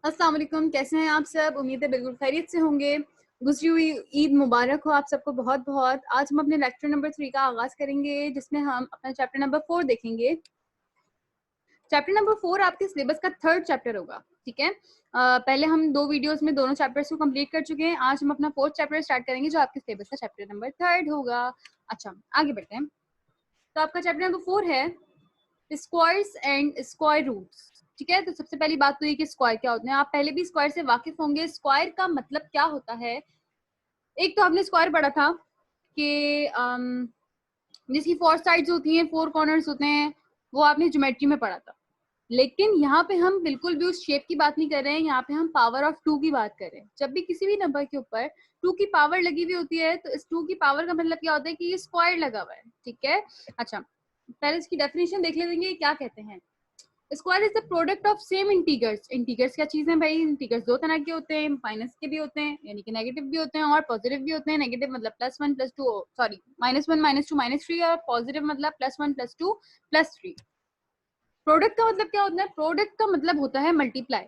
अस्सलाम वालेकुम, कैसे हैं आप सब? उम्मीद है बिल्कुल खैरियत से होंगे। गुज़री हुई ईद मुबारक हो आप सबको बहुत बहुत। आज हम अपने लेक्चर नंबर 3 का आगाज़ करेंगे, जिसमें हम अपना चैप्टर नंबर 4 देखेंगे। चैप्टर नंबर 4 आपके सिलेबस का थर्ड चैप्टर होगा, ठीक है। पहले हम 2 वीडियोस में दोनों चैप्टर्स को कंप्लीट कर चुके हैं। आज हम अपना फोर्थ चैप्टर स्टार्ट करेंगे, जो आपके सिलेबस का चैप्टर नंबर 3 होगा। अच्छा, आगे बढ़ते हैं। तो आपका चैप्टर नंबर 4 है स्क्वायर्स एंड स्क्वायर रूट्स, ठीक है। तो सबसे पहली बात तो ये कि स्क्वायर क्या होते हैं। आप पहले भी स्क्वायर से वाकिफ होंगे। स्क्वायर का मतलब क्या होता है? एक तो आपने स्क्वायर पढ़ा था कि जिसकी 4 साइड्स होती हैं, 4 कॉर्नर्स होते हैं, वो आपने ज्योमेट्री में पढ़ा था। लेकिन यहाँ पे हम बिल्कुल भी उस शेप की बात नहीं कर रहे हैं। यहाँ पे हम पावर ऑफ 2 की बात कर रहे हैं। जब भी किसी भी नंबर के ऊपर 2 की पावर लगी हुई होती है, तो इस 2 की पावर का मतलब क्या होता है कि ये स्क्वायर लगा हुआ है, ठीक है। अच्छा, पहले इसकी डेफिनेशन देख लेंगे क्या कहते हैं। Square is the product of same integers. Integers क्या चीज है भाई? इंटीजर्स दो तरह के होते हैं, माइनस के भी होते हैं, यानी कि नेगेटिव भी होते हैं, और पॉजिटिव भी होते हैं। नेगेटिव मतलब +1 +2, सॉरी -1 -2 -3, और पॉजिटिव मतलब +1 +2 +3। प्रोडक्ट का मतलब क्या होता है? प्रोडक्ट का मतलब होता है multiply.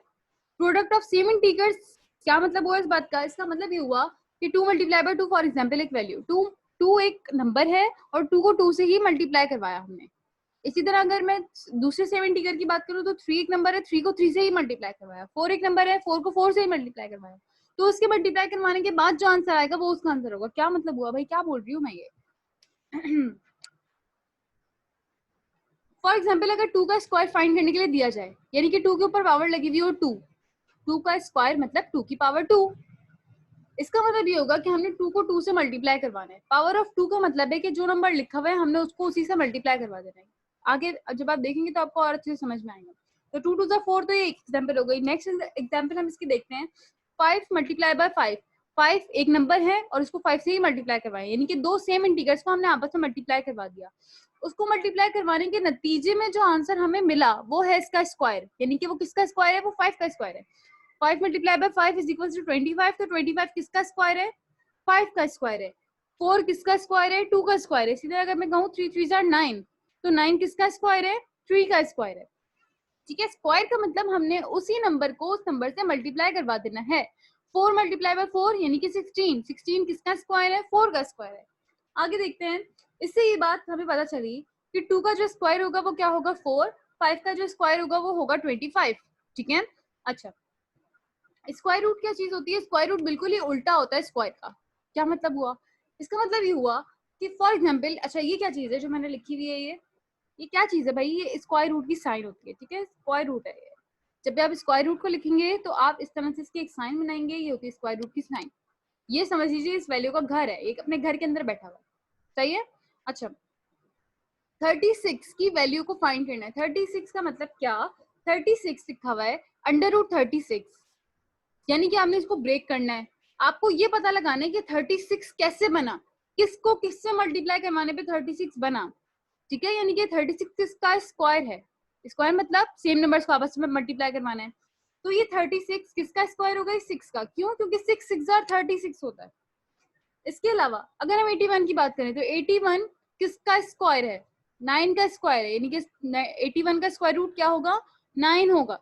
Product of same integers, क्या मतलब हुआ इस बात का? इसका मतलब ये हुआ कि 2 मल्टीप्लाई बाय 2, फॉर एग्जाम्पल एक वैल्यू 2 एक नंबर है और 2 को 2 से ही मल्टीप्लाई करवाया हमने। इसी तरह अगर मैं दूसरे 7 इंटीजर की बात करूं, तो 3 एक नंबर है, 3 को 3 से ही मल्टीप्लाई करवाया। 4 एक नंबर है, 4 को 4 से ही मल्टीप्लाई करवाया। तो उसके मल्टीप्लाई करवाने के बाद जो आंसर आएगा वो उसका आंसर होगा। क्या मतलब हुआ भाई? क्या बोल रही हूँ मैं ये? फॉर एग्जाम्पल अगर 2 का स्क्वायर फाइंड करने के लिए दिया जाए, यानी कि 2 के ऊपर पावर लगी हुई हो 2 का स्क्वायर मतलब 2 की पावर 2। इसका मतलब ये होगा कि हमने 2 को 2 से मल्टीप्लाई करवाना है। पावर ऑफ 2 का मतलब है कि जो नंबर लिखा हुआ है हमने उसको उसी से मल्टीप्लाई करवा देना है। आगे जब आप देखेंगे तो आपको और अच्छे से समझ में आएगा। तो 2 2 4, तो ये एग्जांपल हो गई। नेक्स्ट एग्जांपल हम इसकी देखते हैं। 5 मल्टीप्लाई बाय 5। 5 एक नंबर है और उसको 5 से ही मल्टीप्लाई करवाएं, यानी कि दो सेम इंटीजर्स को हमने आपस में मल्टीप्लाई करवा दिया। उसको मल्टीप्लाई करवाने के नतीजे में जो आंसर हमें मिला वो है इसका स्क्वायर, यानी कि वो किसका स्क्वायर है? वो 5 का स्क्वायर है। 5 multiply by 5 is equal to 25। तो 25 किसका स्क्वायर है? 5 का स्क्वायर है। 4 किसका स्क्वायर है? 2 का स्क्वायर है। इसी तरह अगर मैं कहूँ 3 3 जार 9, तो 9 किसका स्क्वायर है? 3 का स्क्वायर है, ठीक है। स्क्वायर का मतलब हमने उसी नंबर को उस नंबर से मल्टीप्लाई करवा देना है। 4 मल्टीप्लाई बाय 4 यानी कि 16। 16 किसका स्क्वायर है? 4 का स्क्वायर है। आगे देखते हैं। इससे ये बात हमें पता चली कि 2 का जो स्क्वायर होगा वो क्या होगा? 4। 5 का जो स्क्वायर होगा वो होगा 25, ठीक है। अच्छा, स्क्वायर रूट क्या चीज होती है? स्क्वायर रूट बिल्कुल ही उल्टा होता है स्क्वायर का। क्या मतलब हुआ? इसका मतलब ये हुआ कि फॉर एग्जाम्पल, अच्छा ये क्या चीज है जो मैंने लिखी हुई है? ये क्या चीज है भाई? ये स्क्वायर रूट की साइन होती है, ठीक है। स्क्वायर रूट है ये। जब भी आप स्क्वायर रूट को लिखेंगे तो आप इस तरह से इसकी एक साइन बनाएंगे। ये होती है स्क्वायर रूट की साइन। ये समझ लीजिए इस वैल्यू का घर है, एक अपने घर के अंदर बैठा हुआ है, सही है। अच्छा, 36 की वैल्यू को फाइंड करना है। 36 का मतलब क्या? 36 लिखा हुआ है √36, यानी कि आपने इसको ब्रेक करना है। आपको ये पता लगाना है कि 36 कैसे बना, किसको किससे मल्टीप्लाई करवाने पे 36 बना, ठीक है। यानी कि 36 किसका स्क्वायर है? स्क्वायर मतलब सेम नंबर्स को आपस में मल्टीप्लाई करवाना है। तो ये 36 किसका स्क्वायर होगा? 6 का। क्यों? क्योंकि 6 6 36 होता है। इसके अलावा अगर हम 81 की बात करें, तो 81 किसका स्क्वायर है? 9 का स्क्वायर है, यानी कि 81 का स्क्वायर रूट क्या होगा? 9 होगा,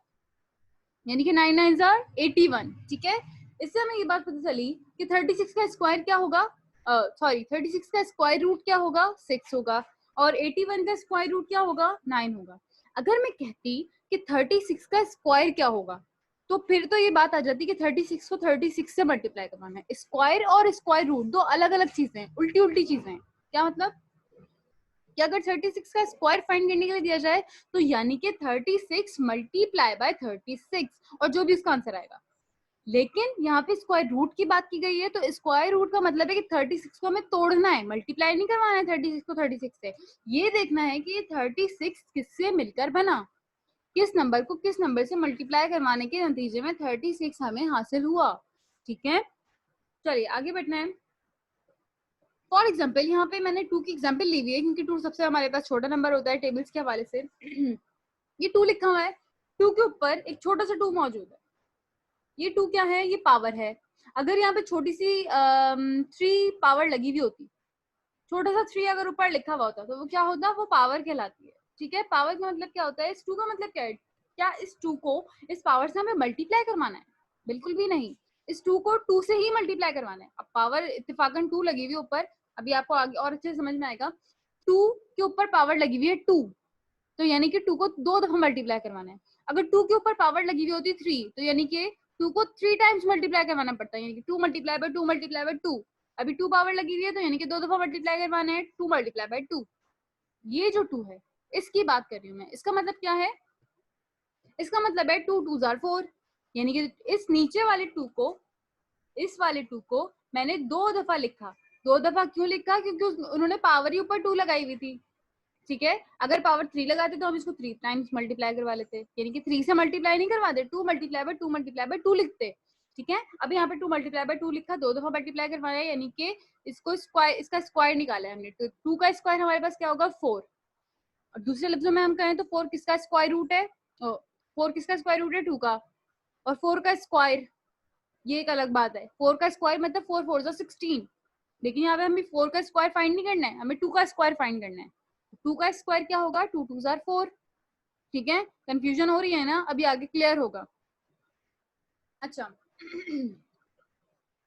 यानी कि 9 9 81, ठीक है। इससे हमें ये बात पता चली कि 36 का स्क्वायर क्या होगा? सॉरी, 36 का स्क्वायर रूट क्या होगा? 6 होगा, और 81 का स्क्वायर रूट क्या होगा? 9 होगा। अगर मैं कहती कि 36 का स्क्वायर क्या होगा, तो फिर तो ये बात आ जाती कि 36 को 36 से मल्टीप्लाई करवाना है। स्क्वायर और स्क्वायर रूट दो अलग अलग चीजें हैं, उल्टी उल्टी चीजें हैं। क्या मतलब कि अगर 36 का स्क्वायर फाइंड करने के लिए दिया जाए, तो यानी कि 36 मल्टीप्लाई बाय 36, और जो भी उसका आंसर आएगा। लेकिन यहाँ पे स्क्वायर रूट की बात की गई है, तो स्क्वायर रूट का मतलब है कि 36 को हमें तोड़ना है, मल्टीप्लाई नहीं करवाना है 36 को 36 से। ये देखना है कि 36 किससे मिलकर बना, किस नंबर को किस नंबर से मल्टीप्लाई करवाने के नतीजे में 36 हमें हासिल हुआ, ठीक है। चलिए आगे बढ़ना है। फॉर एग्जाम्पल यहाँ पे मैंने 2 की एग्जाम्पल ली हुई है, क्योंकि 2 सबसे हमारे पास छोटा नंबर होता है टेबल्स के हवाले से। ये 2 लिखा हुआ है, 2 के ऊपर एक छोटा सा 2 मौजूद है। ये 2 क्या है? ये पावर है। अगर यहाँ पे छोटी सी 3 पावर लगी हुई होती, छोटा सा 3 अगर ऊपर लिखा हुआ होता, तो वो क्या होता? वो पावर कहलाती है, ठीक है। पावर का मतलब क्या होता है? इस 2 का मतलब क्या है? क्या इस 2 को इस पावर से हमें मल्टीप्लाई करवाना है? बिल्कुल भी नहीं, इस 2 को 2 से ही मल्टीप्लाई करवाना है। अब पावर इत्तेफाकन 2 लगी हुई है ऊपर, अभी आपको आगे और अच्छे से समझ में आएगा। 2 के ऊपर पावर लगी हुई है 2, तो यानी कि 2 को 2 दफा मल्टीप्लाई करवाना है। अगर 2 के ऊपर पावर लगी हुई होती 3, तो यानी कि 2 को 3 टाइम्स मल्टीप्लाई करवाना पड़ता है, यानी कि 2 मल्टीप्लाई बाय 2 मल्टीप्लाई बाय 2। अभी 2 पावर लगी हुई है तो यानी कि 2 दफा मल्टीप्लाई करवाना है, 2 मल्टीप्लाई बाय 2। ये जो 2 है इसकी बात कर रही हूँ मैं। इसका मतलब क्या है? इसका मतलब है 2 2s are 4, यानी कि इस नीचे वाले 2 को, इस वाले 2 को मैंने 2 दफा लिखा। 2 दफा क्यों लिखा? क्योंकि उन्होंने पावर ही ऊपर 2 लगाई हुई थी, ठीक है। अगर पावर 3 लगाते तो हम इसको 3 टाइम्स मल्टीप्लाई करवा लेते, यानी कि 3 से मल्टीप्लाई नहीं करवाते, 2 मल्टीप्लाई बाय 2 मल्टीप्लाई बाय 2 लिखते, ठीक है। अब यहाँ पे 2 मल्टीप्लाई बाय 2 लिखा, 2 दफा मल्टीप्लाई करवाया, यानी कि इसको स्क्वायर, इसका स्क्वायर निकाला है हमने। तो 2 का स्क्वायर हमारे पास क्या होगा? 4। और दूसरे लफ्जों में हम कहें तो 4 किसका स्क्वायर रूट है? 4 किसका स्क्वायर रूट है? 2 का। और 4 का स्क्वायर, ये एक अलग बात है। 4 का स्क्वायर मतलब 4 4 16, लेकिन यहाँ पे हमें 4 का स्क्वायर फाइंड नहीं करना है, हमें 2 का स्क्वायर फाइंड करना है। 2 का स्क्वायर क्या होगा? 2 2s are 4, ठीक है। कंफ्यूजन हो रही है ना? अभी आगे क्लियर होगा। अच्छा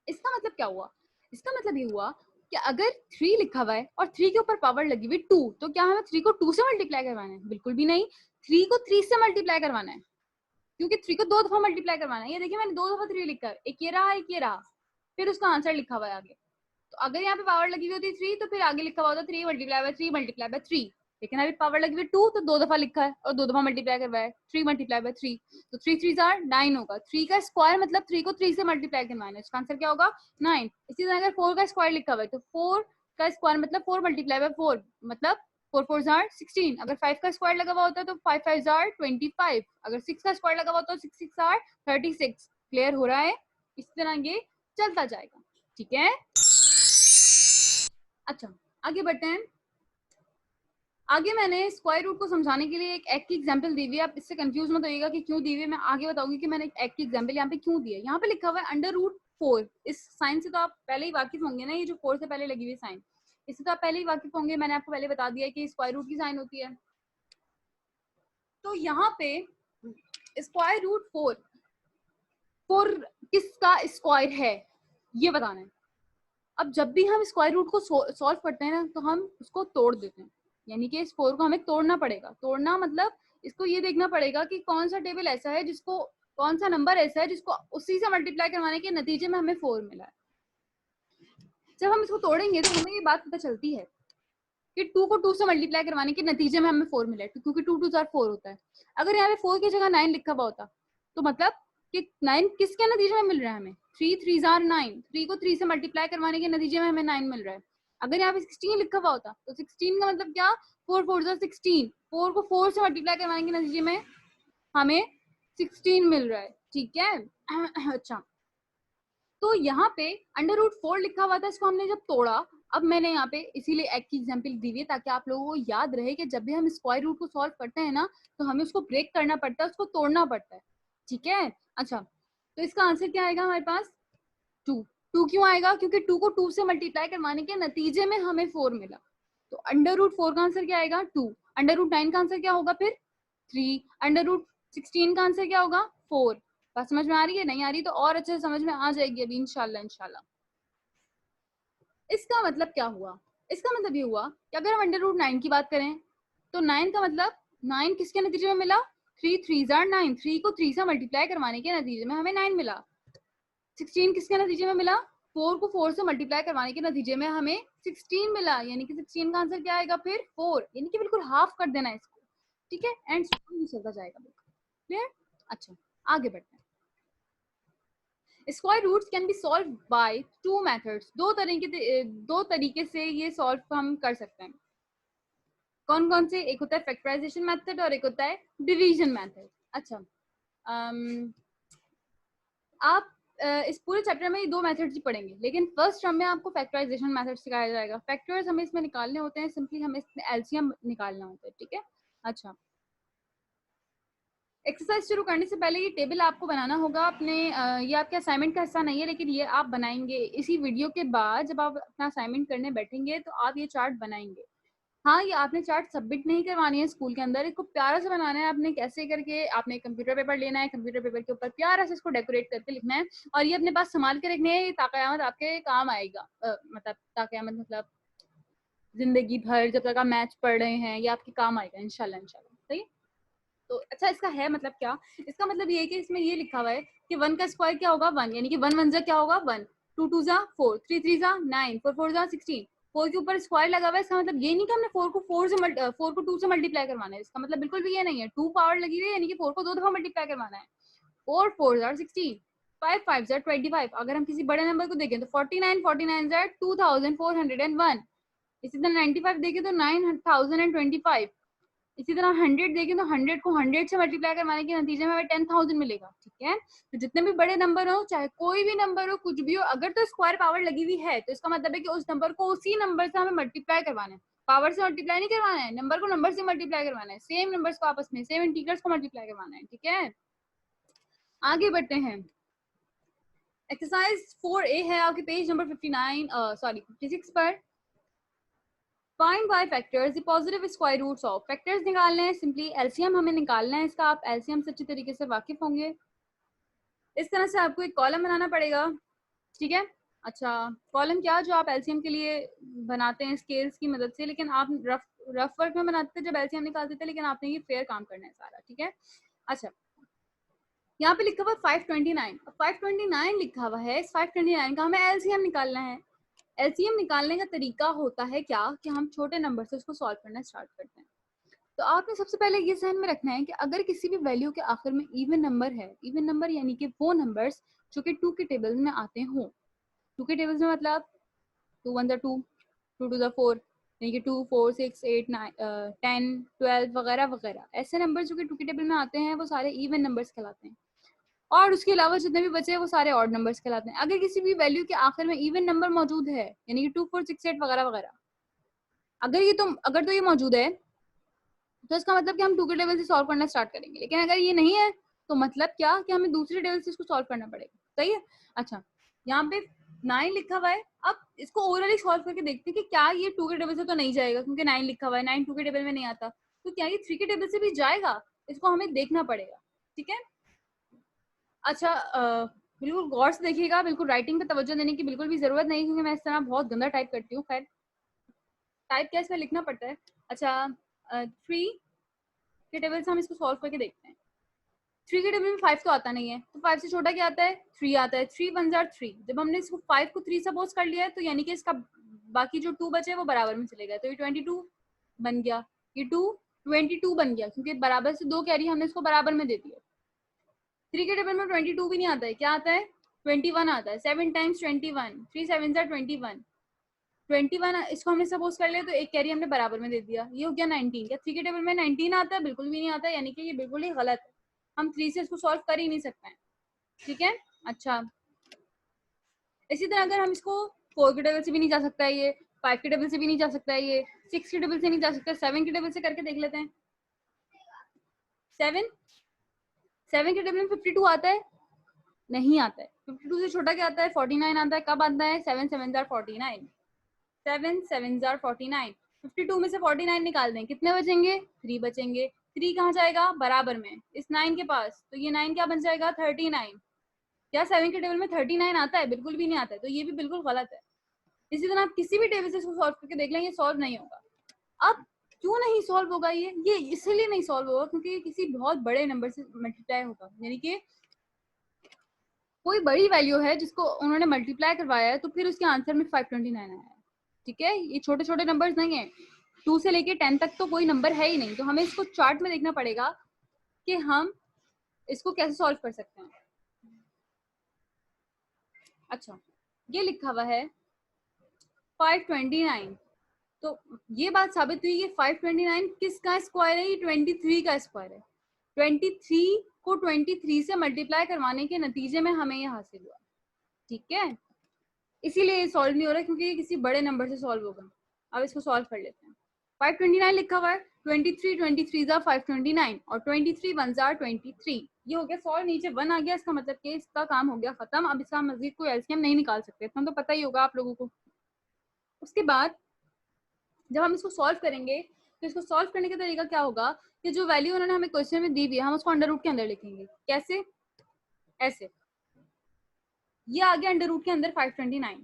इसका मतलब क्या हुआ? इसका मतलब ये हुआ कि अगर 3 लिखा हुआ है और 3 के ऊपर पावर लगी हुई 2, तो क्या हमें 3 को 2 से मल्टीप्लाई करवाना है? बिल्कुल भी नहीं, 3 को 3 से मल्टीप्लाई करवाना है, क्योंकि 3 को 2 दफा मल्टीप्लाई करवाना है। ये देखिए मैंने 2 दफा 3 लिखा है, एक ये रहा, एक ये रहा, फिर उसका आंसर लिखा हुआ है आगे। तो अगर यहाँ पे पावर लगी हुई होती 3, तो फिर आगे लिखा हुआ होता 3 मल्टीप्लाई बाय 3 मल्टीप्लाई बाय 3, लेकिन अभी पावर लगी हुई 2, तो 2 दफा लिखा है और 2 दफा मल्टीप्लाई करवाया है, 3 मल्टीप्लाई बाय 3, तो 3 3s are 9 होगा। 3 का स्क्वायर मतलब 3 को 3 से मल्टीप्लाई करवाना है, इसका आंसर क्या होगा? 9। इसी तरह अगर 4 का स्क्वायर लिखा हुआ है, तो 4 का स्क्वायर मतलब 4 मल्टीप्लाई बाय 4, मतलब 4 4s are 16। अगर 5 का स्क्वायर लगा हुआ होता है तो 5 5s are 25। अगर 6 का स्क्वायर लगा हुआ होता है तो 6 6 are 36। क्लियर हो रहा है? इस तरह ये चलता जाएगा, ठीक है। अच्छा आगे बढ़ते हैं। आगे मैंने स्क्वायर रूट को समझाने के लिए एक एग की एग्जांपल दी हुई है। आप इससे कंफ्यूज मत होइएगा कि क्यों दी हुई है, मैं आगे बताऊंगी कि मैंने एक एग की एग्जांपल यहाँ पे क्यों दी है। यहाँ पे लिखा हुआ है अंडर रूट 4। इस साइन से तो आप पहले ही वाकिफ होंगे ना, ये जो 4 से पहले लगी हुई साइन, इससे तो आप पहले ही वाकिफ होंगे। मैंने आपको पहले बता दिया कि स्क्वायर रूट की साइन होती है। तो यहाँ पे स्क्वायर रूट 4 किसका स्क्वायर है ये बताना है। अब जब भी हम स्क्वायर रूट को सॉल्व करते हैं ना, तो हम उसको तोड़ देते हैं, यानी कि इस 4 को हमें तोड़ना पड़ेगा। तोड़ना मतलब इसको ये देखना पड़ेगा कि कौन सा टेबल ऐसा है जिसको, कौन सा नंबर ऐसा है जिसको उसी से मल्टीप्लाई करवाने के नतीजे में हमें 4 मिला है। जब हम इसको तोड़ेंगे तो हमें ये बात पता चलती है कि 2 को 2 से मल्टीप्लाई करवाने के नतीजे में हमें 4 मिला है, क्योंकि 2 2s are 4 होता है। अगर यहाँ पे 4 की जगह 9 लिखा हुआ होता, तो मतलब कि 9 किसके नतीजे में मिल रहा है हमें? 3 3s are 9। 3 को 3 से मल्टीप्लाई करवाने के नतीजे में हमें 9 मिल रहा है। अगर यहाँ पे 16 लिखा हुआ होता, तो 16 का मतलब क्या? 4 4s are 16। 4 को 4 से मल्टीप्लाई करवाने के नतीजे में हमें 16 मिल रहा है, ठीक है। अच्छा, तो यहाँ पे अंडर रूट 4 लिखा हुआ था, इसको हमने जब तोड़ा, अब मैंने यहाँ पे इसीलिए एक की एग्जांपल दी हुई है ताकि आप लोगों को याद रहे कि जब भी हम स्क्वायर रूट को सॉल्व करते हैं ना, तो हमें उसको ब्रेक करना पड़ता है, उसको तोड़ना पड़ता है, ठीक है। अच्छा, तो इसका आंसर क्या आएगा हमारे पास? 2। 2 क्यों आएगा? क्योंकि 2 को 2 से मल्टीप्लाई करवाने के नतीजे में हमें 4 मिला। तो अंडर रूट 4 का आंसर क्या आएगा? 2। अंडर रूट 9 का आंसर क्या होगा फिर? 3। अंडर रूट 16 का आंसर क्या होगा? 4। बात समझ में आ रही है? नहीं आ रही तो और अच्छे से समझ में आ जाएगी अभी इंशाल्लाह इंशाल्लाह। इसका मतलब क्या हुआ? इसका मतलब ये हुआ कि अगर हम अंडर रूट 9 की बात करें, तो 9 का मतलब 9 किसके नतीजे में मिला? 3 3s are 9। 3 को 3 से मल्टीप्लाई करवाने के नतीजे में हमें 9 मिला। 16 किसके नतीजे में मिला? 4 को 4 से मल्टीप्लाई करवाने के नतीजे में हमें 16 मिला, यानी कि 16 का आंसर क्या आएगा फिर? 4। यानी कि बिल्कुल हाफ कर देना है इसको, ठीक है। एंड चलता जाएगा, बिल्कुल क्लियर। अच्छा आगे बढ़ते हैं। Square roots can be solve by 2 methods. दो तरीके से ये सॉल्व हम कर सकते हैं। कौन कौन से? एक होता है फैक्टराइजेशन मेथड और एक होता है डिवीजन मेथड। अच्छा, आप इस पूरे चैप्टर में ये 2 मेथड्स ही पढ़ेंगे, लेकिन फर्स्ट टर्म में आपको फैक्टराइजेशन मेथड सिखाया जाएगा। फैक्टर्स हमें इसमें निकालने होते हैं, सिंपली हमें इसमें एलसीएम निकालना होता है, ठीक है। अच्छा, एक्सरसाइज शुरू करने से पहले ये टेबल आपको बनाना होगा अपने, ये आपके असाइनमेंट का हिस्सा नहीं है, लेकिन ये आप बनाएंगे इसी वीडियो के बाद। जब आप अपना असाइनमेंट करने बैठेंगे तो आप ये चार्ट बनाएंगे। हाँ, ये आपने चार्ट सबमिट नहीं करवानी है स्कूल के अंदर, इसको प्यारा से बनाना है आपने, कैसे करके आपने कंप्यूटर पेपर लेना है, कंप्यूटर पेपर के ऊपर प्यारा से इसको डेकोरेट करके लिखना है और ये अपने पास संभाल के रखने है, ताक़यामत आपके काम आएगा। मतलब ताक़यामत मतलब जिंदगी भर जब तक आप मैथ्स पढ़ रहे हैं ये आपके काम आएगा इंशाल्लाह इंशाल्लाह। सही। तो अच्छा इसका है मतलब क्या, इसका मतलब ये है कि इसमें ये लिखा हुआ है कि 1 का स्क्वायर क्या होगा 1, यानी कि 1 1 जा क्या होगा 1, 2 2 जा 4, 3 3 जा 9, 4 4 जा 16। 4 के ऊपर स्क्वायर लगा हुआ है, इसका मतलब ये नहीं कि हमने 4 को 2 से मल्टीप्लाई करवाना है, इसका मतलब बिल्कुल भी ये नहीं है। 2 पावर लगी हुई है यानी कि 4 को 2 दफा मल्टीप्लाई करवाना है। 4 4 जा 16, 5 5 जा 25। अगर हम किसी बड़े नंबर को देखें तो 49 49 जा 2401। इसी तरह 95 देखें तो 9025। इसी तरह 100 देखें तो 100 को 100 से मल्टीप्लाई करवाने के नतीजे में हमें 10,000 मिलेगा। ठीक है, तो जितने भी बड़े नंबर हो, चाहे कोई भी नंबर हो, कुछ भी हो, अगर तो स्क्वायर पावर लगी हुई है तो इसका मतलब है कि उस नंबर को उसी नंबर से हमें मल्टीप्लाई करवाना है। पावर से मल्टीप्लाई नहीं करवाना है, नंबर को नंबर से मल्टीप्लाई करवाना है, सेम नंबर्स को आपस में, सेम इंटीजर्स को मल्टीप्लाई करवाना है। ठीक है, आगे बढ़ते हैं। एक्सरसाइज 4A है आपके पेज नंबर 56 पर। Find by factors the positive square roots of. Factors निकालने हैं, सिंपली एलसीएम हमें निकालना है इसका। आप एलसीएम से अच्छी तरीके से वाकिफ होंगे। इस तरह से आपको एक कॉलम बनाना पड़ेगा। ठीक है, अच्छा कॉलम क्या, जो आप एलसीएम के लिए बनाते हैं स्केल्स की मदद से, लेकिन आप रफ वर्क में बनाते थे जब एलसीएम निकालते थे, लेकिन आपने ये फेयर काम करना है सारा। ठीक है, अच्छा यहाँ पे लिखा हुआ 529। 529 लिखा हुआ है, इस 529 का हमें एलसीएम निकालना है। एलसीएम निकालने का तरीका होता है क्या कि हम छोटे नंबर से उसको सॉल्व करना स्टार्ट करते हैं। तो आपने सबसे पहले ये ध्यान में रखना है कि अगर किसी भी वैल्यू के आखिर में इवन नंबर है, इवन नंबर यानी कि वो नंबर्स जो कि 2 के टेबल में आते हों। 2 के टेबल्स में मतलब 2 1 2, 2 2 4, यानी कि 2 4 6 8 9 10 12 वगैरह वगैरह, ऐसे नंबर जो कि 2 के टेबल में आते हैं वो सारे इवन नंबर्स कहलाते हैं। और उसके अलावा जितने भी बचे हैं वो सारे ऑड नंबर्स कहलाते हैं। अगर किसी भी वैल्यू के आखिर में इवन नंबर मौजूद है, यानी कि 2 4 6 8 वगैरह वगैरह, अगर तो ये मौजूद है तो इसका मतलब कि हम 2 के टेबल से सॉल्व करना स्टार्ट करेंगे। लेकिन अगर ये नहीं है तो मतलब क्या कि हमें दूसरे टेबल से इसको सॉल्व करना पड़ेगा। सही है, अच्छा यहाँ पे 9 लिखा हुआ है। अब इसको ओवरऑली सॉल्व करके देखते हैं कि क्या ये 2 के टेबल से तो नहीं जाएगा, क्योंकि 9 लिखा हुआ है, 9 2 के टेबल में नहीं आता, तो क्या ये 3 के टेबल से भी जाएगा, इसको हमें देखना पड़ेगा। ठीक है, अच्छा बिल्कुल गौर से देखिएगा, बिल्कुल राइटिंग पे तवज्जो देने की बिल्कुल भी जरूरत नहीं, क्योंकि मैं इस तरह बहुत गंदा टाइप करती हूँ। खैर टाइप क्या इसमें लिखना पड़ता है। अच्छा 3 के टेबल से हम इसको सॉल्व करके देखते हैं। 3 के टेबल में 5 तो आता नहीं है, तो 5 से छोटा क्या आता है 3 आता है। 3 1 जार 3। जब हमने इसको 5 को 3 सपोज कर लिया है तो यानी कि इसका बाकी जो 2 बचे वो बराबर में चले गए, तो ये 22 बन गया, ये 2 22 बन गया, क्योंकि बराबर से 2 कैरी हमने इसको बराबर में दे दिया। 3 के टेबल में 22 भी नहीं आता है, क्या आता है 21 आता है। 7 टाइम्स 21, 3 7 जार 21। 21 इसको हमने सपोज कर लिया तो एक कैरी हमने बराबर में दे दिया, ये हो गया 19। क्या 3 के टेबल में 19 आता है? बिल्कुल भी नहीं आता, यानी कि ये बिल्कुल ही गलत है, हम 3 से इसको सॉल्व कर ही नहीं सकते हैं। ठीक है, अच्छा इसी तरह अगर हम इसको 4 के टेबल से भी नहीं जा सकता है, ये 5 के टेबल से भी नहीं जा सकता है, ये 6 के टेबल से नहीं जा सकता, 7 के टेबल से करके देख लेते हैं। 7 के टेबल में 52 आता है? नहीं आता है। 52 से छोटा क्या आता है 49 आता है। कब आता है 7 7 जार 49, 7 7 जार 49। 52 में से 49 निकाल दें, कितने बचेंगे 3 बचेंगे। 3 कहाँ जाएगा बराबर में इस 9 के पास, तो ये 9 क्या बन जाएगा 39। क्या 7 के टेबल में 39 आता है? बिल्कुल भी नहीं आता है, तो ये भी बिल्कुल गलत है। इसी तरह आप किसी भी टेबल से इसको सॉल्व करके देख लें, ये सॉल्व नहीं होगा। अब क्यों नहीं सॉल्व होगा, ये इसलिए नहीं सॉल्व होगा क्योंकि ये किसी बहुत बड़े नंबर से मल्टीप्लाई होगा, यानी कि कोई बड़ी वैल्यू है जिसको उन्होंने मल्टीप्लाई करवाया है, तो फिर उसके आंसर में 529 आया है। ठीक है, ये छोटे छोटे नंबर्स नहीं है, 2 से लेके 10 तक तो कोई नंबर है ही नहीं, तो हमें इसको चार्ट में देखना पड़ेगा कि हम इसको कैसे सॉल्व कर सकते हैं। अच्छा ये लिखा हुआ है 529, तो ये बात साबित हुई कि 529 किसका स्क्वायर है, ये 23 का स्क्वायर है। 23 को 23 से मल्टीप्लाई करवाने के नतीजे में हमें ये हासिल हुआ। ठीक है, इसीलिए ये सॉल्व नहीं हो रहा क्योंकि ये किसी बड़े नंबर से सॉल्व होगा। अब इसको सॉल्व कर लेते हैं। 529 लिखा हुआ है, 23 23 जार 529 और 23 1 जार 23, ये हो गया सॉल्व। नीचे 1 आ गया, इसका मतलब कि इसका काम हो गया खत्म। अब इसका मजीद कोई एलसीएम नहीं निकाल सकते, इतना तो पता ही होगा आप लोगों को। उसके बाद जब हम इसको सॉल्व करेंगे तो इसको सॉल्व करने का तरीका क्या होगा कि जो वैल्यू उन्होंने हमें क्वेश्चन में दी हुई है हम उसको अंडर रूट के अंदर लिखेंगे। कैसे? ऐसे, ये आ गया अंडर रूट के अंदर 529।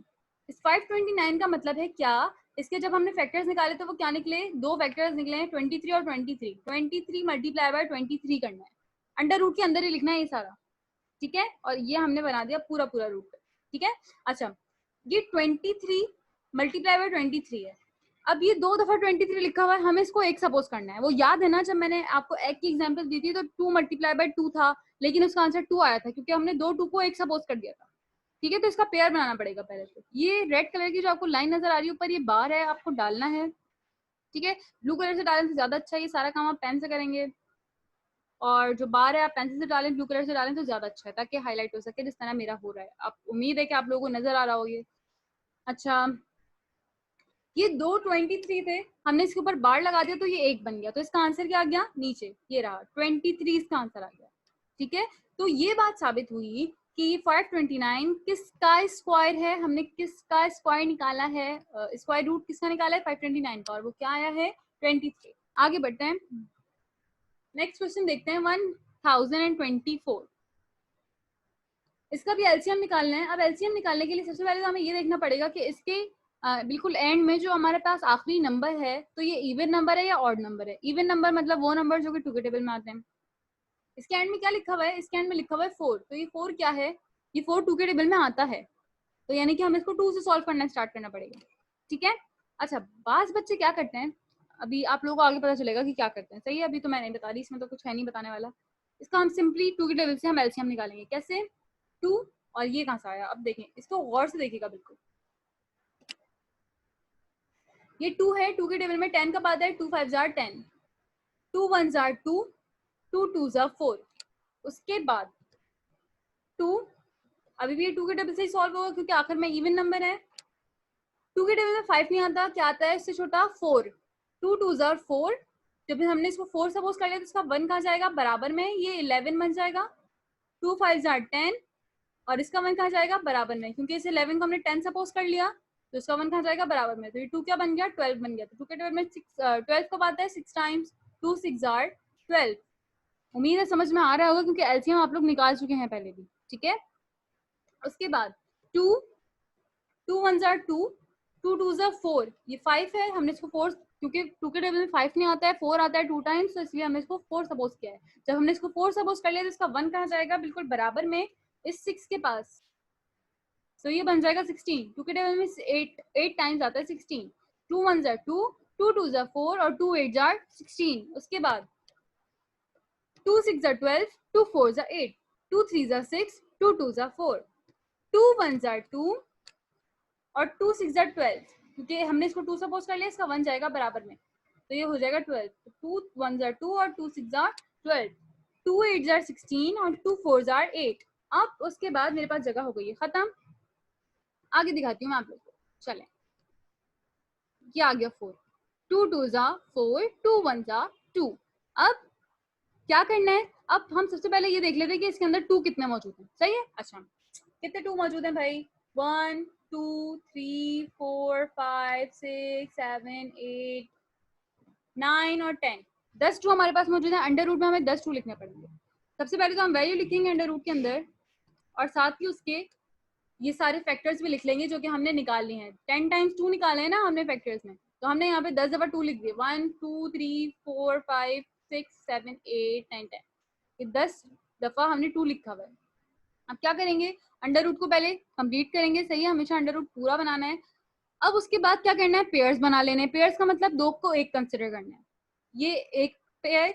इस 529 का मतलब है क्या, इसके जब हमने फैक्टर्स निकाले तो वो क्या निकले, दो फैक्टर्स निकले हैं 23 और 23। 23 मल्टीप्लाई बाय 23 करना है, अंडर रूट के अंदर ही लिखना है ये सारा, ठीक है। और ये हमने बना दिया पूरा पूरा रूट, ठीक है। अच्छा, ये 23 मल्टीप्लाई बाय 23 है। अब ये दो दफा 23 लिखा हुआ है, हमें इसको एक सपोज करना है। वो याद है ना जब मैंने आपको एक की एग्जांपल दी थी तो 2 मल्टीप्लाई बाय 2 था, लेकिन उसका आंसर 2 आया था क्योंकि हमने दो 2 को एक सपोज कर दिया था, ठीक है। तो इसका पेयर बनाना पड़ेगा पहले। तो ये रेड कलर की जो आपको लाइन नजर आ रही है ऊपर, ये बार है, आपको डालना है, ठीक है। ब्लू कलर से डालने से ज्यादा अच्छा है, ये सारा काम आप पेन से करेंगे, और जो बार है आप पेंसिल से डालें, ब्लू कलर से डालें तो ज्यादा अच्छा है ताकि हाईलाइट हो सके, जिस तरह मेरा हो रहा है। आप उम्मीद है कि आप लोगों को नजर आ रहा हो ये। अच्छा, ये दो 23 थे, हमने इसके ऊपर बार लगा दिया तो ये एक बन गया, तो इसका आंसर क्या आ गया, नीचे ये रहा 23 इसका आंसर आ गया, ठीक है। तो ये बात साबित हुई कि 529 किसका स्क्वायर है, हमने किसका स्क्वायर निकाला है, स्क्वायर रूट किसका निकाला है 529 का, और वो क्या आया है 23। आगे बढ़ते हैं, नेक्स्ट क्वेश्चन देखते हैं 1024। इसका भी एलसीएम निकालना है। अब एलसीएम निकालने के लिए सबसे पहले तो हमें ये देखना पड़ेगा कि इसके बिल्कुल एंड में जो हमारे पास आखिरी नंबर है तो ये इवन नंबर है या ऑड नंबर है। इवन नंबर मतलब वो नंबर जो कि 2 के टेबल में आते हैं। इसके एंड में क्या लिखा हुआ है, इसके एंड में लिखा हुआ है 4, तो ये 4 क्या है, ये 4 2 के टेबल में आता है, तो यानी कि हमें इसको 2 से सॉल्व करना स्टार्ट करना पड़ेगा, ठीक है। अच्छा, बाज बच्चे क्या करते हैं, अभी आप लोगों को आगे पता चलेगा कि क्या करते हैं, सही है। अभी तो मैं नहीं बता रही, इसमें तो कुछ है नहीं बताने वाला। इसका हम सिंपली 2 के टेबल से हम एलसीएम निकालेंगे। कैसे, 2 और ये कहां से आया, अब देखें इसको गौर से देखिएगा बिल्कुल। ये 2 है, 2 के टेबल में 10 का बाद है, 2 5 जार 10, 2 1 जार 2, 2 2 जार 4, उसके बाद 2, अभी भी ये 2 के टेबल से ही सॉल्व होगा क्योंकि आखिर में इवन नंबर है। 2 के टेबल में 5 नहीं आता, क्या आता है इससे छोटा 4, 2 2 जार 4, जब हमने इसको 4 सपोज कर लिया तो इसका 1 कहाँ जाएगा, बराबर में ये 11 बन जाएगा। 2 5 जार 10 और इसका 1 कहाँ जाएगा, बराबर में, क्योंकि इस 11 को हमने 10 सपोज कर लिया तो इसका 1 कहाँ जाएगा, बराबर में। तो ये 2 क्या बन गया, 12 बन गया। तो 2 के टेबल में 12 कब आता है, 6 टाइम्स, 2 6 जार 12। उम्मीद है समझ में आ रहा होगा क्योंकि एलसीएम आप लोग निकाल चुके हैं पहले भी, ठीक है। उसके बाद 2 2 1 जार 2, 2 2 जार 4, ये 5 है, हमने इसको 4 क्योंकि 2 के टेबल में 5 नहीं आता है, 4 आता है 2 टाइम्स, तो इसलिए हमने इसको 4 सपोज किया है। जब हमने इसको 4 सपोज कर लिया तो इसका 1 कहाँ जाएगा, बिल्कुल बराबर में इस 6 के पास, तो ये बन जाएगा 16। 2 के टेबल में 8 टाइम्स आता है 16, 2 1 जार 2, 2 2 जार 4 और 2 8 जार 16। उसके बाद 2 6 jar 12, 2 4 jar 8, 2 3 jar 6, 2 2 jar 4, 2 1 jar 2 और 2 6 जार 12, क्योंकि हमने इसको 2 सपोज कर लिया, इसका 1 जाएगा बराबर में, तो ये हो जाएगा 12। 2 1 जार 2 और 2 6 जार 12, 2 8 जार 16 और 2 4 जार 8। अब उसके बाद मेरे पास जगह हो गई है खत्म। आगे दिखाती हूँ मैं आप लोग को, चलें। ये आ गया 4, 2 2 जा 4, 2 1 जा 2। अब क्या करना है, अब हम सबसे पहले ये देख लेते हैं कि इसके अंदर 2 कितने मौजूद हैं, सही है। अच्छा, कितने 2 मौजूद हैं भाई, 1 2 3 4 5 6 7 8 9 और 10, 10 2 हमारे पास मौजूद है। अंडर रूट में हमें 10 2 लिखने पड़ेंगे। सबसे पहले तो हम वैल्यू लिखेंगे अंडर रूट के अंदर, और साथ ही उसके ये सारे फैक्टर्स भी लिख लेंगे जो कि हमने निकाल लिए हैं। 10 टाइम्स 2 निकाले हैं ना हमने फैक्टर्स में, तो हमने यहाँ पे 10 दफा 2 लिख दिए, 1 2 3 4 5 6 7 8 9 10, ये 10 दफा हमने 2 लिखा हुआ है। अब क्या करेंगे, अंडर रूट को पहले कंप्लीट करेंगे, सही है, हमेशा अंडर रूट पूरा बनाना है। अब उसके बाद क्या करना है, पेयर्स बना लेने हैं। पेयर्स का मतलब 2 को 1 कंसिडर करना है, ये एक पेयर,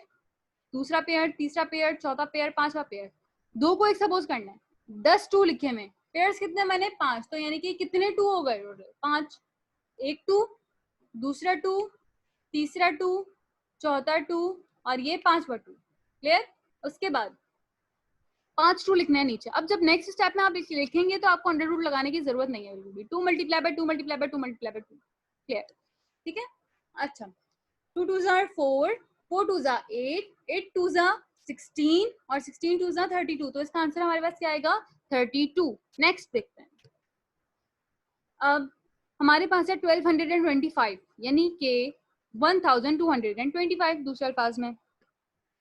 दूसरा पेयर, तीसरा पेयर, चौथा पेयर, पांचवा पेयर, 2 को 1 सपोज करना है। 10 2 लिखे में, पेयर्स कितने बने, 5, तो यानी कि कितने 2 हो गए टोटल, 5, एक 2, दूसरा 2, तीसरा 2, चौथा 2 और ये पांचवा 2, क्लियर। उसके बाद 5 2 लिखना है नीचे। अब जब नेक्स्ट स्टेप में आप लिखेंगे तो आपको अंडर रूट लगाने की जरूरत नहीं है बिल्कुल भी, 2 multiply by 2 multiply by 2 multiply by 2, clear, ठीक है। अच्छा, 2 2 जार 4, 4 2 जार 8, 8 2 जार 16 और 16 2 जार 32, तो इसका आंसर हमारे पास क्या आएगा, 32। नेक्स्ट देखते हैं। अब हमारे पास है 1225 यानी कि 1225 दूसरे अल्फाज में।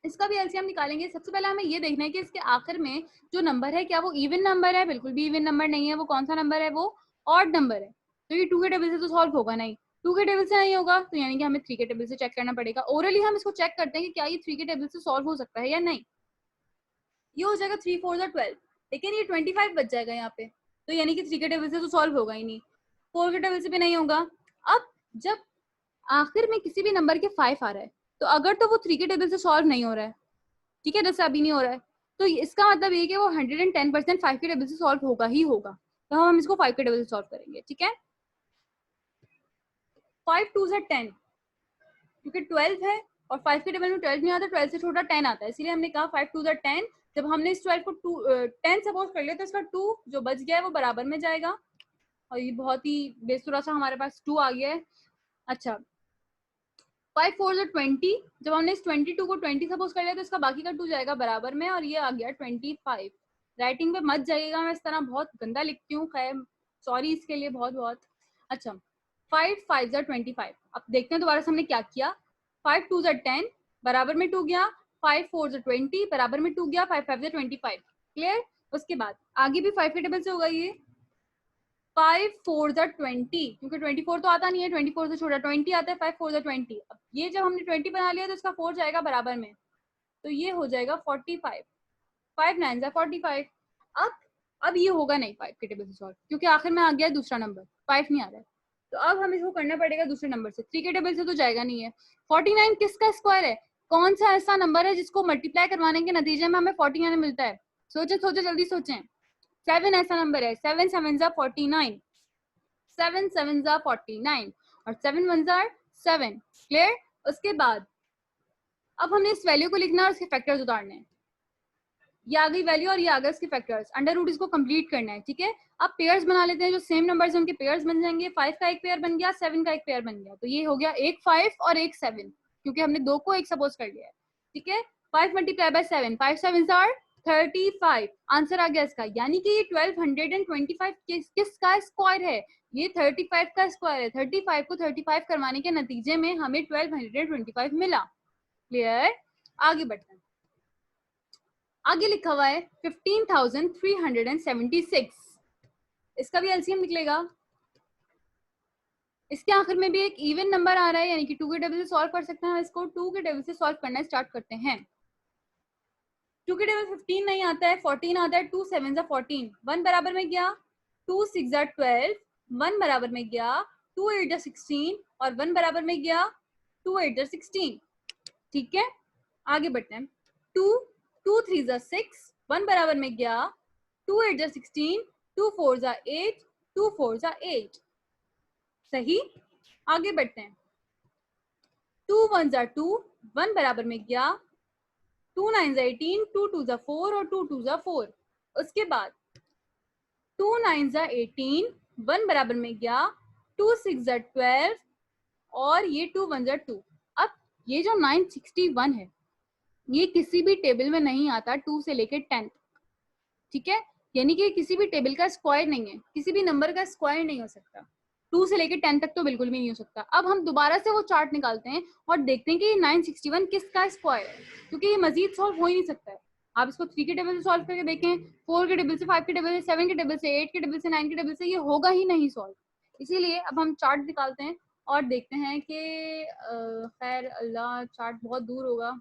इसका भी एलसीएम निकालेंगे। सबसे पहले हमें ये देखना है कि इसके आखिर में जो नंबर है क्या वो इवन नंबर है? बिल्कुल भी इवन नंबर नहीं है। वो कौन सा नंबर है? वो ऑड नंबर है। तो ये 2 के टेबल से तो सॉल्व होगा नहीं। 2 के टेबल से नहीं होगा तो यानी कि हमें 3 के टेबल से चेक करना पड़ेगा। ओरली हम इसको चेक करते हैं कि क्या ये 3 के टेबल से सॉल्व हो सकता है या नहीं। ये हो जाएगा 3 4 12, लेकिन ये 25 बच जाएगा यहाँ पे, तो यानी कि 3 के टेबल से तो सॉल्व होगा ही नहीं। 4 के टेबल से भी नहीं होगा। अब जब आखिर में किसी भी नंबर के 5 आ रहा है तो अगर तो वो 3 के टेबल से सॉल्व नहीं हो रहा है, ठीक है, जैसे अभी नहीं हो रहा है, तो इसका मतलब ये कि वो 110% 5 के टेबल से सॉल्व होगा ही होगा। तो हम इसको 5 के टेबल से सॉल्व करेंगे। ठीक है, 5 2 से 10, क्योंकि 12 है और 5 के टेबल में 12 नहीं आता, 12 से छोटा 10 आता है, इसलिए हमने कहा 5 2 से 10। जब हमने इस 12 को 10 सपोज कर लिया तो इसका 2 जो बच गया है वो बराबर में जाएगा, और ये बहुत ही बेसुरा सा हमारे पास 2 आ गया है। अच्छा, 5 4 से 20, जब हमने इस 22 को 20 सपोज कर लिया तो इसका बाकी का 2 जाएगा बराबर में, और ये आ गया 25। राइटिंग पे मत जाइएगा, मैं इस तरह बहुत गंदा लिखती हूँ, खैर सॉरी इसके लिए बहुत बहुत। अच्छा, 5 5 से 25। अब देखते हैं दोबारा से हमने क्या किया। 5 2 से 10 बराबर में 2 गया, 5 4 से 20 बराबर में 2 गया, 5 5 से 25। क्लियर। उसके बाद आगे भी 5 के टेबल से होगा ये। 5 4 जा 20, क्योंकि 24 तो आता नहीं है, 24 से छोटा 20 आता है। 5 4 जा 20। अब ये जब हमने 20 बना लिया तो इसका 4 जाएगा बराबर में, तो ये हो जाएगा 45। 5 9 जा 45। अब ये होगा नहीं 5 के टेबल से सॉल्व, क्योंकि आखिर में आ गया दूसरा नंबर, 5 नहीं आ रहा है। तो अब हमें इसको करना पड़ेगा दूसरे नंबर से। 3 के टेबल से तो जाएगा नहीं है। 49 किसका स्क्वायर है? कौन सा ऐसा नंबर है जिसको मल्टीप्लाई करवाने के नतीजे में हमें 49 मिलता है? सोचे सोचे, जल्दी सोचें। 7 ऐसा नंबर है। 7 7 जा 49, 7 7 जा 49 और 7 1 जा 7। क्लियर। उसके बाद अब हमने इस वैल्यू को लिखना है और इसके फैक्टर्स उतारने हैं। ये आ गई वैल्यू और ये आ गया इसके फैक्टर्स। अंडर रूट इसको कंप्लीट करना है। ठीक है, अब पेयर्स बना लेते हैं। जो सेम नंबर्स हैं उनके पेयर्स बन जाएंगे। 5 का एक पेयर बन गया, 7 का एक पेयर बन गया, तो ये हो गया एक 5 और एक 7, क्योंकि हमने दो को एक सपोज कर लिया है। ठीक है, 5 मल्टीप्लाई बाय 7, 5 7 आर 35। आंसर आ गया इसका, यानी कि ये 1225 किसका स्क्वायर है? ये 35 का स्क्वायर है। 35 को 35 करवाने के नतीजे में हमें 1225 मिला। क्लियर। आगे बढ़ते हैं। आगे लिखा हुआ है 15,376। इसका भी एलसीएम निकलेगा। इसके आखिर में भी एक इवन नंबर आ रहा है, यानी कि 2 के टेबल से सॉल्व कर सकते हैं। इसको 2 के टेबल से सॉल्व करना स्टार्ट करते हैं। 2 के टेबल 15 नहीं आता है, 14 आता है। 2 7 जा 14, 1 बराबर में गया। 2 6 जा 12, 1 बराबर में गया। 2 8 जा 16 और 1 बराबर में गया। 2 8 जा 16। ठीक है, आगे बढ़ते हैं। 2 2 3 जा 6, 1 बराबर में गया। 2 8 जा 16, 2 4 जा 8, 2 4 जा 8। सही। आगे बढ़ते हैं। 2 1 जा 2, 1 बराबर में गया। 2 9 जा 18, 2 2 जा 4 और 2 2 जा 4। उसके बाद 2 9 जा 18, 1 बराबर में गया। 2 6 जा 12 और ये 2 1 जा 2। अब ये जो 961 है ये किसी भी टेबल में नहीं आता 2 से लेकर 10। ठीक है, यानी कि किसी भी टेबल का स्क्वायर नहीं है, किसी भी नंबर का स्क्वायर नहीं हो सकता। 2 से लेकर 10 तक तो बिल्कुल भी नहीं हो सकता। अब हम दोबारा से वो चार्ट निकालते हैं और देखते हैं कि 961 किसका स्क्वायर है, क्योंकि ये मजीद सॉल्व हो ही नहीं सकता है। आप इसको 3 के टेबल से सॉल्व करके देखें, 4 के टेबल से, 5 के टेबल से, 7 के टेबल से, 8 के टेबल से, 9 के टेबल से, ये होगा ही नहीं सॉल्व। इसीलिए अब हम चार्ट निकालते हैं और देखते हैं कि खैर अल्लाह, चार्ट बहुत दूर होगा।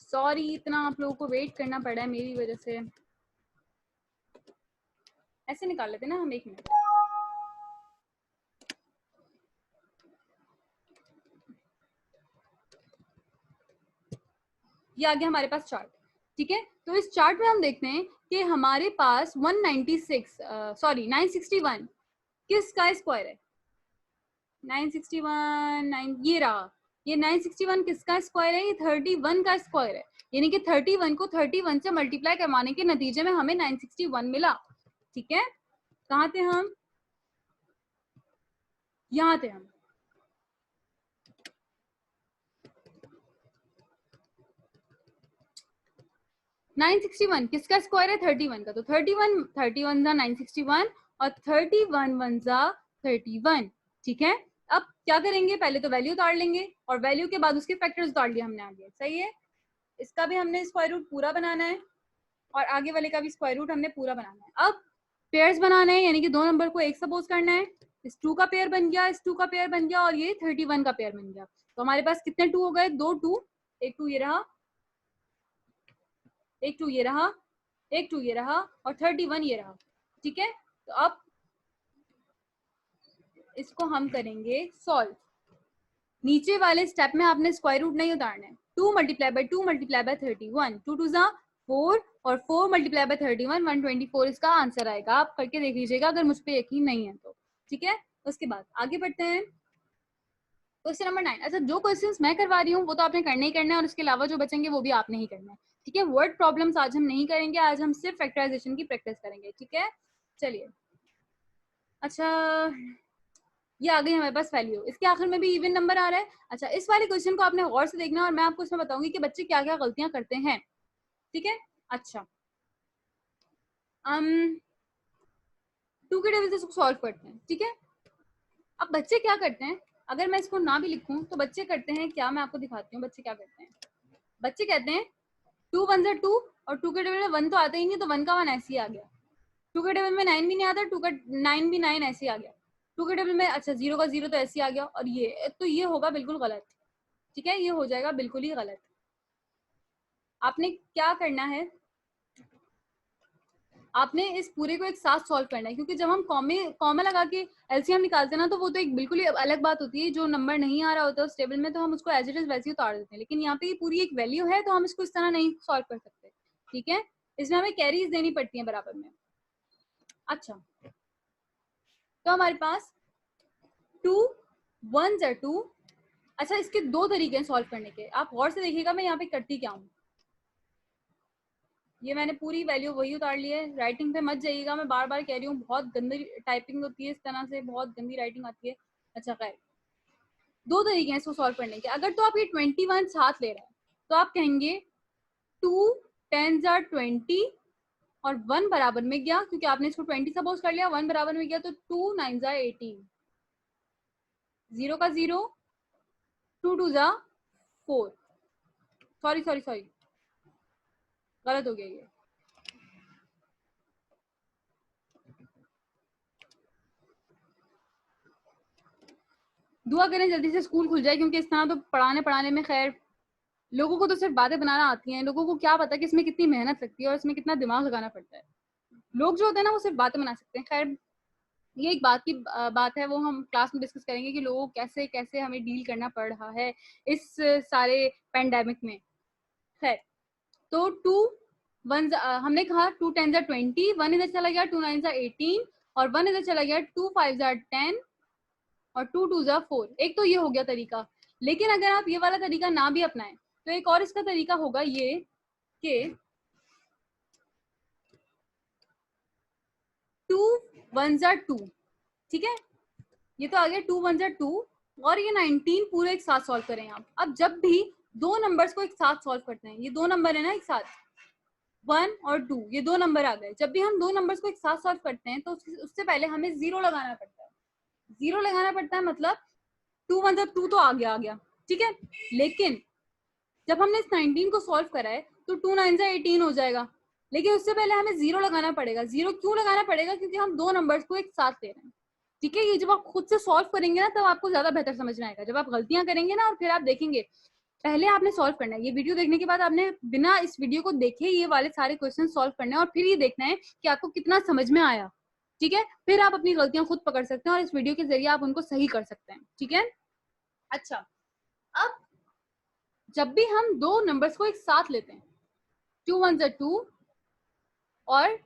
सॉरी, इतना आप लोगों को वेट करना पड़ा है मेरी वजह से। ऐसे निकाल लेते ना हम, 1 मिनट। ये आ गया हमारे पास चार्ट। ठीक है, तो इस चार्ट में हम देखते हैं कि हमारे पास 961 किसका स्क्वायर है? 961 9, ये रहा। ये 961 किसका स्क्वायर है? ये 31 का स्क्वायर है, यानी कि 31 को 31 से मल्टीप्लाई करवाने के नतीजे में हमें 961 मिला। ठीक है, कहाँ थे हम? यहाँ थे हम। 961 किसका स्क्वायर है? 31 का। तो 31 जा 961 और 31 1 जा 31। ठीक है, अब क्या करेंगे? पहले तो वैल्यू उतार लेंगे और वैल्यू के बाद उसके फैक्टर्स उतार लिए हमने आगे। सही है, इसका भी हमने स्क्वायर रूट पूरा बनाना है और आगे वाले का भी स्क्वायर रूट हमने पूरा बनाना है। अब पेयर्स बनाना है, यानी कि दो नंबर को एक सपोज करना है। इस 2 का पेयर बन गया, इस 2 का पेयर बन गया और ये 31 का पेयर बन गया। तो हमारे पास कितने 2 हो गए? 2 2, एक 2 ये रहा, एक 2 ये रहा, एक 2 ये रहा और 31 ये रहा। ठीक है, तो अब इसको हम करेंगे सॉल्व। नीचे वाले स्टेप में आपने स्क्वायर रूट नहीं उतारना है। 2 मल्टीप्लाई बाय 2 मल्टीप्लाई बाय 31, 2 2 जा 4 और 4 मल्टीप्लाई बाय 31 124 इसका आंसर आएगा। आप करके देख लीजिएगा अगर मुझ पे यकीन नहीं है तो। ठीक है, उसके बाद आगे बढ़ते हैं क्वेश्चन नंबर 9। अच्छा, जो क्वेश्चंस मैं करवा रही हूँ वो तो आपने करने ही करना है और उसके अलावा जो बचेंगे वो भी आपने ही करना है। ठीक है, वर्ड प्रॉब्लम्स आज हम नहीं करेंगे, आज हम सिर्फ फैक्टराइजेशन की प्रैक्टिस करेंगे। ठीक है, चलिए। अच्छा, ये आ गई हमारे पास वैल्यू, इसके आखिर में भी इवन नंबर आ रहा है। अच्छा, इस वाले क्वेश्चन को आपने गौर से देखना है और मैं आपको इसमें बताऊंगी कि बच्चे क्या क्या गलतियां करते हैं। ठीक है, अच्छा, 2 के टेबल से इसको सॉल्व करते हैं। ठीक है, अब बच्चे क्या करते हैं, अगर मैं इसको ना भी लिखूं तो बच्चे करते हैं क्या, मैं आपको दिखाती हूँ बच्चे क्या करते हैं। बच्चे कहते हैं 2 1 जा 2 और 2 के टेबल में 1 तो आता ही नहीं, तो 1 का 1 ऐसे ही आ गया। 2 के टेबल में 9 भी नहीं आता, 2 का 9 भी 9 ऐसे ही आ गया। 2 के टेबल में अच्छा 0 का 0 तो ऐसे ही आ गया और ये तो ये होगा बिल्कुल गलत। ठीक है, ये हो जाएगा बिल्कुल ही गलत। आपने क्या करना है, आपने इस पूरे को एक साथ सॉल्व करना है, क्योंकि जब हम कॉमा लगा के एलसीएम निकालते हैं ना तो वो तो एक बिल्कुल ही अलग बात होती है। जो नंबर नहीं आ रहा होता उस टेबल में तो हम उसको एज इट इज वैसे ही उतार देते हैं, लेकिन यहाँ पे ये पूरी एक वैल्यू है तो हम इसको इस तरह नहीं सॉल्व कर सकते। ठीक है, इसमें हमें कैरीज देनी पड़ती है बराबर में। अच्छा, तो हमारे पास 2 1 जा 2। अच्छा, इसके दो तरीके हैं सॉल्व करने के, आप गौर से देखिएगा मैं यहाँ पे करती क्या हूँ। ये मैंने पूरी वैल्यू वही उतार ली है, राइटिंग पे मत जाइएगा, मैं बार बार कह रही हूँ, बहुत गंदी टाइपिंग होती है इस तरह से, बहुत गंदी राइटिंग आती है। अच्छा, खैर, दो तरीके हैं इसको सॉल्व करने के। अगर तो आप ये 21 साथ ले रहे हैं तो आप कहेंगे 2 10 जा 20 और 1 बराबर में गया, क्योंकि आपने इसको 20 सपोज कर लिया, 1 बराबर में गया तो 2 9 जा 18, 0 का 0, 2 2 जा 4, सॉरी सॉरी सॉरी गलत हो गया ये। दुआ करें जल्दी से स्कूल खुल जाए, क्योंकि इस तरह तो पढ़ाने में खैर लोगों को तो सिर्फ बातें बनाना आती हैं, लोगों को क्या पता कि इसमें कितनी मेहनत लगती है और इसमें कितना दिमाग लगाना पड़ता है। लोग जो होते हैं ना वो सिर्फ बातें बना सकते हैं। खैर, ये एक बात की बात है, वो हम क्लास में डिस्कस करेंगे कि लोगों को कैसे कैसे हमें डील करना पड़ रहा है इस सारे पैंडेमिक में। खैर, तो 2 1 हमने कहा 2 10 जा 20, 1 इधर चला गया, 2 9 जा 18 और 1 इधर चला गया, 2 5 जा 10 और 2 2 जा 4। एक तो ये हो गया तरीका, लेकिन अगर आप ये वाला तरीका ना भी अपनाएं तो एक और इसका तरीका होगा ये कि 2 1 जा 2। ठीक है, ये तो आ गया 2 1 जा 2 और ये 19 पूरे एक साथ सॉल्व करें आप। अब जब भी दो नंबर्स को एक साथ सॉल्व करते हैं, ये दो नंबर है ना एक साथ, 1 और 2, ये दो नंबर आ गए। जब भी हम दो नंबर्स को एक साथ सॉल्व करते हैं तो उससे पहले हमें 0 लगाना पड़ता है। 0 लगाना पड़ता है मतलब 2 1 जा 2 तो आ गया। ठीक है, लेकिन जब हमने इस 19 को सॉल्व करा है तो 2 9 जा 18 हो जाएगा, लेकिन उससे पहले हमें 0 लगाना पड़ेगा। 0 क्यों लगाना पड़ेगा? क्योंकि हम दो नंबर्स को एक साथ ले रहे हैं। ठीक है, ये जब आप खुद से सॉल्व करेंगे ना तब आपको ज्यादा बेहतर समझ में आएगा। जब आप गलतियां करेंगे ना और फिर आप देखेंगे, पहले आपने सॉल्व करना है। ये वीडियो देखने के बाद आपने बिना इस वीडियो को देखे ये वाले सारे क्वेश्चन सॉल्व करने हैं और फिर ये देखना है कि आपको कितना समझ में आया। ठीक है, फिर आप अपनी गलतियां खुद पकड़ सकते हैं और इस वीडियो के जरिए आप उनको सही कर सकते हैं। ठीक है, अच्छा, अब जब भी हम दो नंबर्स को एक साथ लेते हैं, 2 1 जा 2 और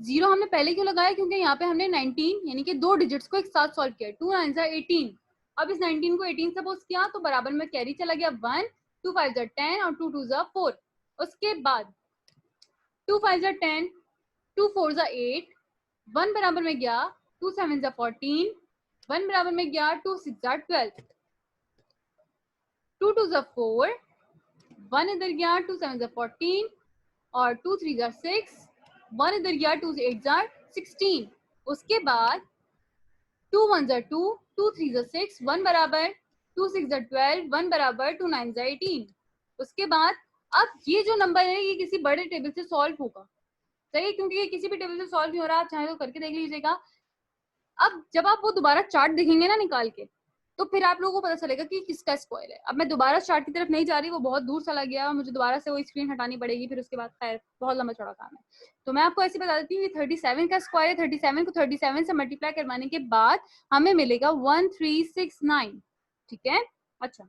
0 हमने पहले क्यों लगाया? क्योंकि यहाँ पे हमने 19 यानी कि दो डिजिट्स को एक साथ सॉल्व किया, 2 9 जा 18। अब इस 19 को 18 सपोज किया तो बराबर में कैरी चला गया 1, 2 5 जा 10 और 2 2 जा 4। उसके बाद 2 5 जा 10, 2 4 जा 8, 1 बराबर में गया 2 7 जा 14, 1 बराबर में गया 2 6 जा 12, 2 2 जा 4, 1 इधर गया 2 7 जा 14, और 2 3 जार 6, 1 इधर गया, 2 8 जार 16। उसके बाद 2 1 जार 2, 2 3 जार 6, 1 बराबर, 2 6 जार 12, 1 बराबर, 2 9 जार 18। उसके बाद अब ये जो नंबर है ये किसी बड़े टेबल से सॉल्व होगा, सही, क्योंकि ये किसी भी टेबल से सॉल्व नहीं हो रहा, आप चाहे तो करके देख लीजिएगा। अब जब आप वो दोबारा चार्ट देखेंगे ना निकाल के, तो फिर आप लोगों को पता चलेगा कि किसका स्क्वायर है। अब मैं दोबारा चार्ट की तरफ नहीं जा रही, वो बहुत दूर चला गया, मुझे दोबारा से वो स्क्रीन हटानी पड़ेगी, फिर उसके बाद खैर बहुत लंबा चौड़ा काम है। तो मैं आपको ऐसे बता देती हूँ, 37 का स्क्वायर है। 37 को 37 से मल्टीप्लाई करवाने के बाद हमें मिलेगा 1369। ठीक है, अच्छा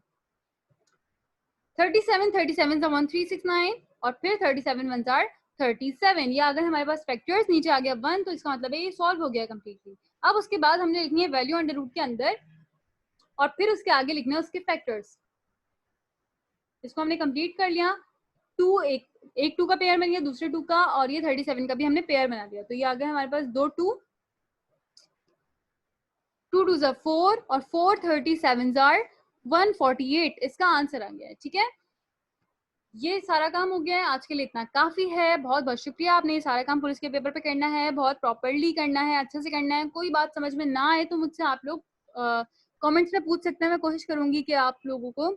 37 से 1369 और फिर 37 1 जार 37। या अगर हमारे पास फैक्टर्स नीचे आ गया 1, तो इसका मतलब है ये सॉल्व हो गया कंप्लीटली। अब उसके बाद हमने लिखनी है वैल्यू अंडर रूट के अंदर और फिर उसके आगे लिखने हैं उसके फैक्टर्स। इसको हमने कंप्लीट कर लिया। एक टू का पेयर बन गया, दूसरे टू का, और ये 37 का भी हमने पेयर बना दिया। तो ये आ गया हमारे पास दो टू, 2 2 जार 4 और 4 37 जार 148। इसका आंसर आ गया है। ठीक है, ये सारा काम हो गया है। आज के लिए इतना काफी है। बहुत बहुत शुक्रिया, आपने ये सारा काम पुलिस के पेपर पे करना है, बहुत प्रॉपरली करना है, अच्छे से करना है। कोई बात समझ में ना आए तो मुझसे आप लोग कमेंट्स में पूछ सकते हैं, मैं कोशिश करूंगी कि आप लोगों को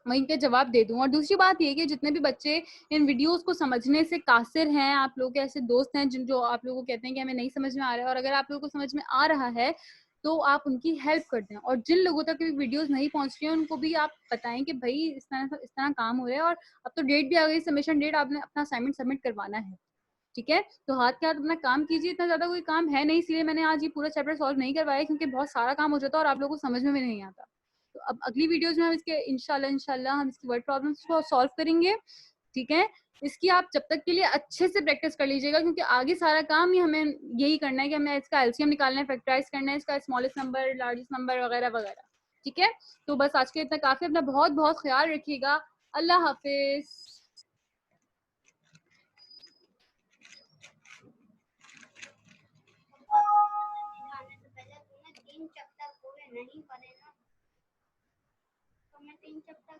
वहीं के जवाब दे दूं। और दूसरी बात ये कि जितने भी बच्चे इन वीडियोस को समझने से कासिर हैं, आप लोग के ऐसे दोस्त हैं जिन जो आप लोगों को कहते हैं कि हमें नहीं समझ में आ रहा है, और अगर आप लोगों को समझ में आ रहा है तो आप उनकी हेल्प कर दें। और जिन लोगों तक वीडियोस नहीं पहुंच रही हैं उनको भी आप बताएं कि भाई इस तरह काम हो रहा है, और अब तो डेट भी आ गई, सबमिशन डेट, आपने अपना असाइनमेंट सबमिट करवाना है। ठीक है, तो हाथ के हाथ अपना काम कीजिए। इतना ज्यादा कोई काम है नहीं, इसलिए मैंने आज ये पूरा चैप्टर सॉल्व नहीं करवाया, क्योंकि बहुत सारा काम हो जाता है और आप लोगों को समझ में भी नहीं आता। तो अब अगली वीडियोज में हम इसके इंशाल्लाह हम इसकी वर्ड प्रॉब्लम्स को सॉल्व करेंगे। ठीक है, इसकी आप जब तक के लिए अच्छे से प्रैक्टिस कर लीजिएगा, क्योंकि आगे सारा काम ही हमें यही करना है कि हमें इसका एलसीएम निकालना है, फैक्टराइज करना है, इसका स्मॉलेस्ट नंबर, लार्जेस्ट नंबर वगैरह वगैरह। ठीक है, तो बस आज के इतना काफी। अपना बहुत बहुत ख्याल रखिएगा। अल्लाह हाफिज। तीन चैप्टर पूरे नहीं पढ़े ना, तो मैं 3 चैप्टर